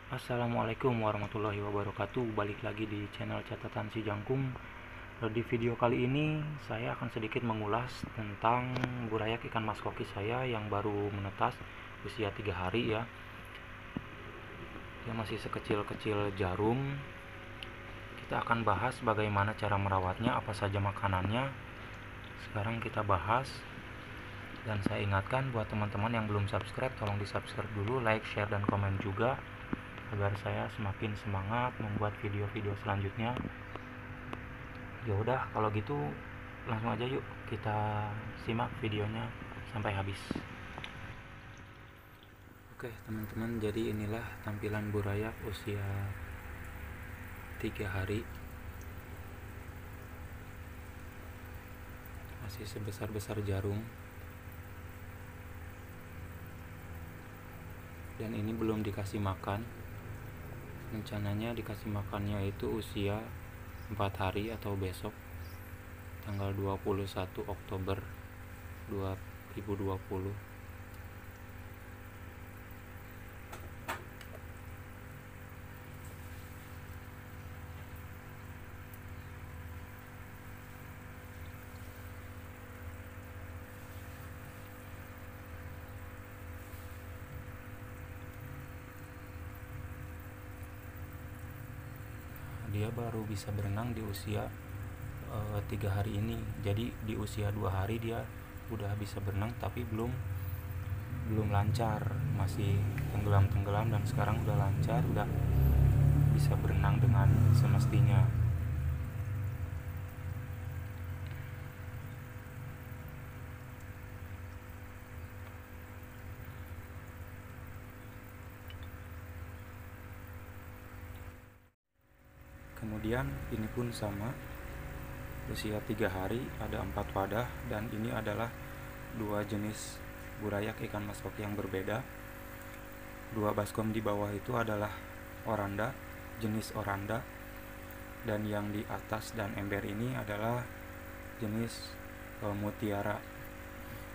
Assalamualaikum warahmatullahi wabarakatuh. Balik lagi di channel catatan si Jangkung. Di video kali ini saya akan sedikit mengulas tentang burayak ikan mas koki saya yang baru menetas usia 3 hari ya. Dia masih sekecil-kecil jarum. Kita akan bahas bagaimana cara merawatnya, apa saja makanannya. Sekarang kita bahas. Dan saya ingatkan buat teman-teman yang belum subscribe, tolong di subscribe dulu, like, share, dan komen juga agar saya semakin semangat membuat video-video selanjutnya. Ya udah, kalau gitu langsung aja yuk kita simak videonya sampai habis. Oke teman-teman, jadi inilah tampilan burayak usia 3 hari. Masih sebesar-besar jarum. Dan ini belum dikasih makan. Rencananya dikasih makannya itu usia 4 hari atau besok tanggal 21 Oktober 2020. Dia baru bisa berenang di usia 3 hari ini. Jadi di usia 2 hari dia udah bisa berenang, tapi belum lancar, masih tenggelam dan sekarang udah lancar, udah bisa berenang dengan semestinya. Kemudian ini pun sama, usia 3 hari, ada 4 wadah, dan ini adalah 2 jenis burayak ikan mas koki yang berbeda. 2 baskom di bawah itu adalah oranda, jenis oranda, dan yang di atas dan ember ini adalah jenis mutiara.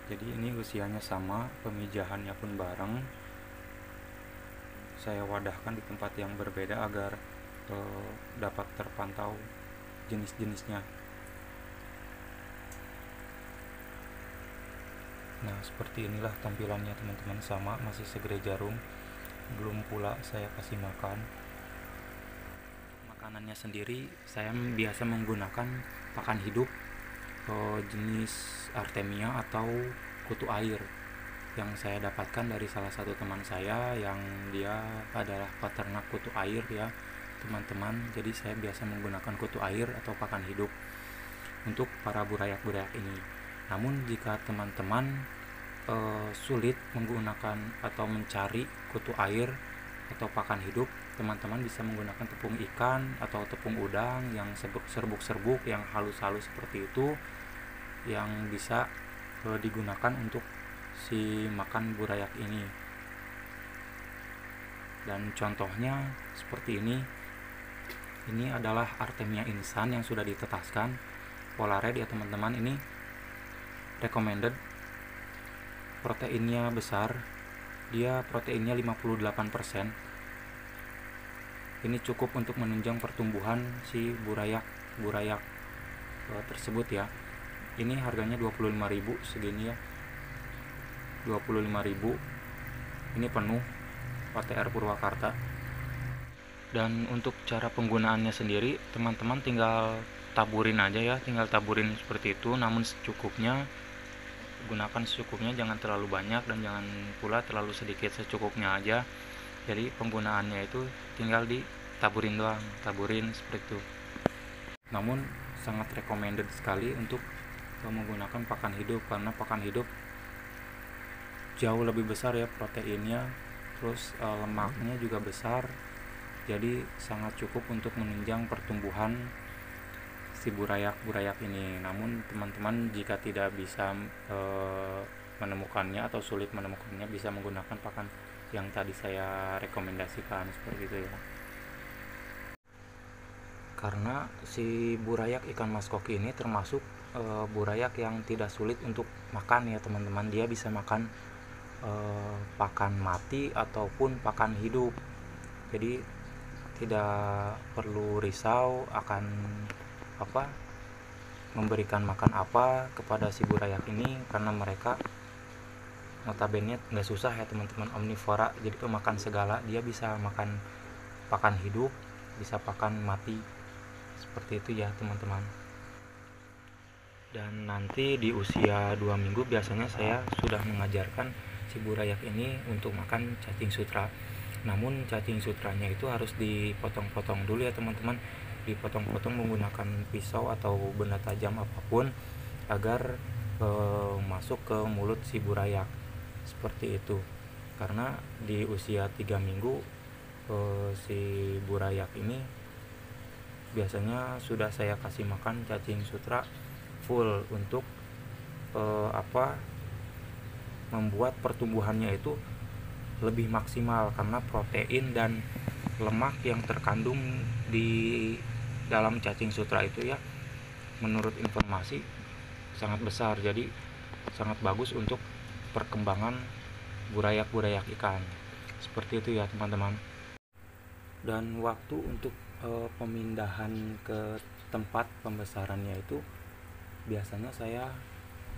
Jadi ini usianya sama, pemijahannya pun bareng. Saya wadahkan di tempat yang berbeda agar dapat terpantau jenis-jenisnya. Nah, seperti inilah tampilannya teman-teman, sama, masih segede jarum. Belum pula saya kasih makan. Makanannya sendiri saya biasa menggunakan pakan hidup jenis Artemia atau kutu air yang saya dapatkan dari salah satu teman saya yang dia adalah peternak kutu air ya teman-teman. Jadi saya biasa menggunakan kutu air atau pakan hidup untuk para burayak-burayak ini. Namun jika teman-teman sulit menggunakan atau mencari kutu air atau pakan hidup, teman-teman bisa menggunakan tepung ikan atau tepung udang yang serbuk-serbuk yang halus-halus seperti itu, yang bisa digunakan untuk si makan burayak ini. Dan contohnya seperti ini adalah Artemia Insan yang sudah ditetaskan Polared ya teman-teman. Ini recommended, proteinnya besar, dia proteinnya 58%. Ini cukup untuk menunjang pertumbuhan si burayak tersebut ya. Ini harganya 25.000 segini ya, 25.000. Ini penuh OTR Purwakarta. Dan untuk cara penggunaannya sendiri, teman-teman tinggal taburin aja ya, tinggal taburin seperti itu, namun secukupnya. Gunakan secukupnya, jangan terlalu banyak dan jangan pula terlalu sedikit, secukupnya aja. Jadi penggunaannya itu tinggal ditaburin doang, taburin seperti itu. Namun sangat recommended sekali untuk menggunakan pakan hidup, karena pakan hidup jauh lebih besar ya proteinnya, terus lemaknya juga besar. Jadi sangat cukup untuk menunjang pertumbuhan si burayak ini. Namun teman-teman jika tidak bisa menemukannya atau sulit menemukannya, bisa menggunakan pakan yang tadi saya rekomendasikan seperti itu ya. Karena si burayak ikan mas koki ini termasuk burayak yang tidak sulit untuk makan ya teman-teman. Dia bisa makan pakan mati ataupun pakan hidup. Jadi tidak perlu risau akan memberikan makan apa kepada si burayak ini, karena mereka notabene nggak susah ya teman-teman, omnivora, jadi pemakan segala. Dia bisa makan pakan hidup, bisa pakan mati, seperti itu ya teman-teman. Dan nanti di usia 2 minggu biasanya saya sudah mengajarkan si burayak ini untuk makan cacing sutra. Namun cacing sutranya itu harus dipotong-potong dulu ya teman-teman, dipotong-potong menggunakan pisau atau benda tajam apapun agar masuk ke mulut si burayak, seperti itu. Karena di usia 3 minggu si burayak ini biasanya sudah saya kasih makan cacing sutra full untuk membuat pertumbuhannya itu lebih maksimal, karena protein dan lemak yang terkandung di dalam cacing sutra itu ya, menurut informasi sangat besar. Jadi sangat bagus untuk perkembangan burayak-burayak ikan, seperti itu ya teman-teman. Dan waktu untuk pemindahan ke tempat pembesarannya itu biasanya saya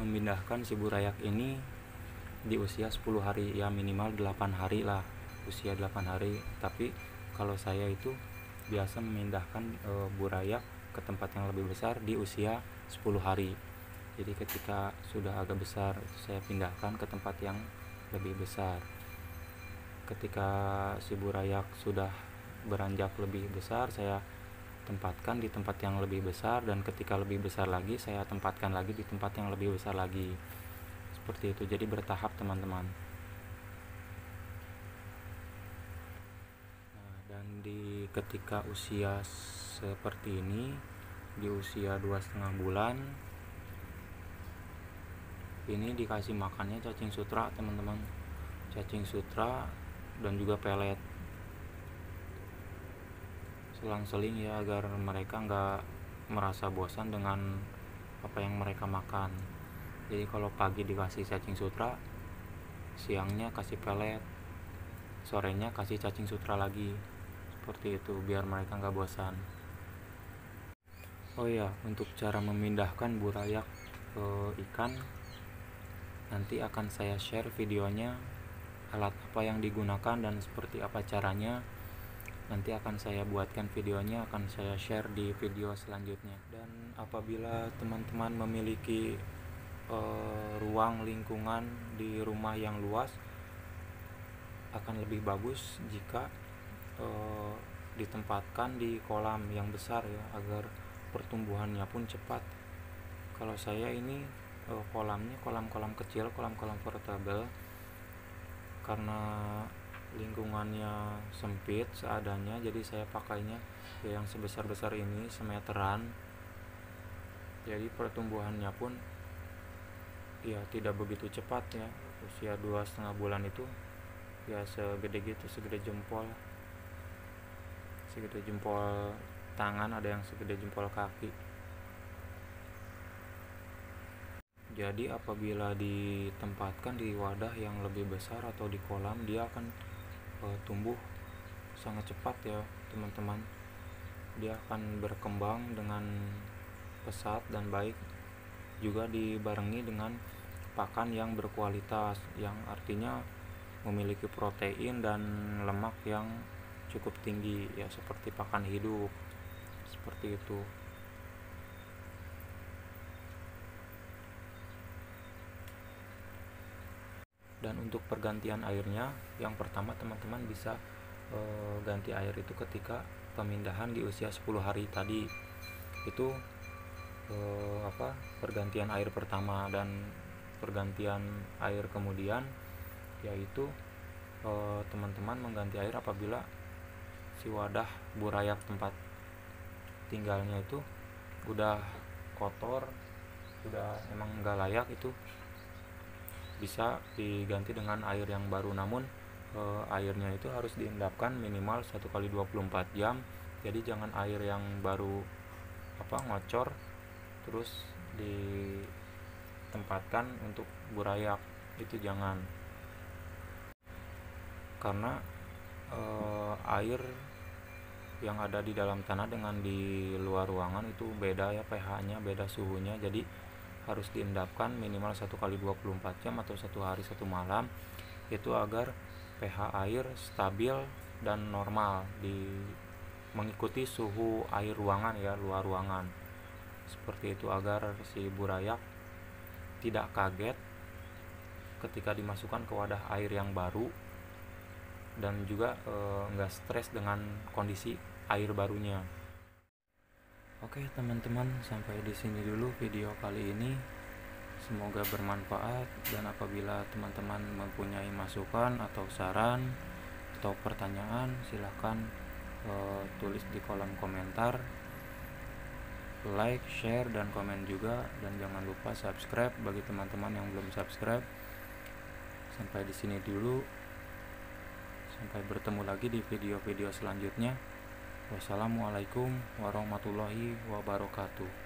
memindahkan si burayak ini di usia 10 hari, ya minimal 8 hari lah, usia 8 hari. Tapi kalau saya itu biasa memindahkan burayak ke tempat yang lebih besar di usia 10 hari. Jadi ketika sudah agak besar saya pindahkan ke tempat yang lebih besar. Ketika si burayak sudah beranjak lebih besar, saya tempatkan di tempat yang lebih besar, dan ketika lebih besar lagi saya tempatkan lagi di tempat yang lebih besar lagi, seperti itu. Jadi bertahap teman-teman. Nah, dan ketika usia seperti ini, di usia 2,5 bulan ini dikasih makannya cacing sutra teman-teman, cacing sutra dan juga pelet selang-seling ya, agar mereka nggak merasa bosan dengan apa yang mereka makan. Jadi kalau pagi dikasih cacing sutra, siangnya kasih pelet, sorenya kasih cacing sutra lagi, seperti itu biar mereka nggak bosan. Oh ya, untuk cara memindahkan burayak ke ikan nanti akan saya share videonya, alat apa yang digunakan dan seperti apa caranya. Nanti akan saya buatkan videonya, akan saya share di video selanjutnya. Dan apabila teman-teman memiliki ruang lingkungan di rumah yang luas, akan lebih bagus jika ditempatkan di kolam yang besar ya, agar pertumbuhannya pun cepat. Kalau saya ini kolamnya kolam-kolam kecil, kolam-kolam portable, karena lingkungannya sempit seadanya, jadi saya pakainya ya yang sebesar-besar ini, semeteran. Jadi pertumbuhannya pun ya tidak begitu cepat ya. Usia 2,5 bulan itu ya segede gitu, segede jempol tangan, ada yang segede jempol kaki. Jadi apabila ditempatkan di wadah yang lebih besar atau di kolam, dia akan tumbuh sangat cepat ya teman-teman. Dia akan berkembang dengan pesat dan baik, juga dibarengi dengan pakan yang berkualitas, yang artinya memiliki protein dan lemak yang cukup tinggi ya, seperti pakan hidup, seperti itu. Dan untuk pergantian airnya, yang pertama teman-teman bisa ganti air itu ketika pemindahan di usia 10 hari tadi. Itu pergantian air pertama. Dan pergantian air kemudian yaitu teman-teman mengganti air apabila si wadah burayak tempat tinggalnya itu udah kotor, udah emang nggak layak, itu bisa diganti dengan air yang baru. Namun airnya itu harus diendapkan minimal 1 kali 24 jam. Jadi jangan air yang baru ngocor terus ditempatkan untuk burayak, itu jangan. Karena air yang ada di dalam tanah dengan di luar ruangan itu beda ya, pH-nya beda, suhunya. Jadi harus diendapkan minimal 1 kali 24 jam atau 1 hari 1 malam, itu agar pH air stabil dan normal mengikuti suhu air ruangan ya, luar ruangan. Seperti itu, agar si burayak tidak kaget ketika dimasukkan ke wadah air yang baru, dan juga nggak stres dengan kondisi air barunya. Oke teman-teman, sampai di sini dulu video kali ini. Semoga bermanfaat, dan apabila teman-teman mempunyai masukan atau saran atau pertanyaan, silahkan tulis di kolom komentar, like, share, dan komen juga, dan jangan lupa subscribe bagi teman-teman yang belum subscribe. Sampai di sini dulu, sampai bertemu lagi di video-video selanjutnya. Wassalamualaikum warahmatullahi wabarakatuh.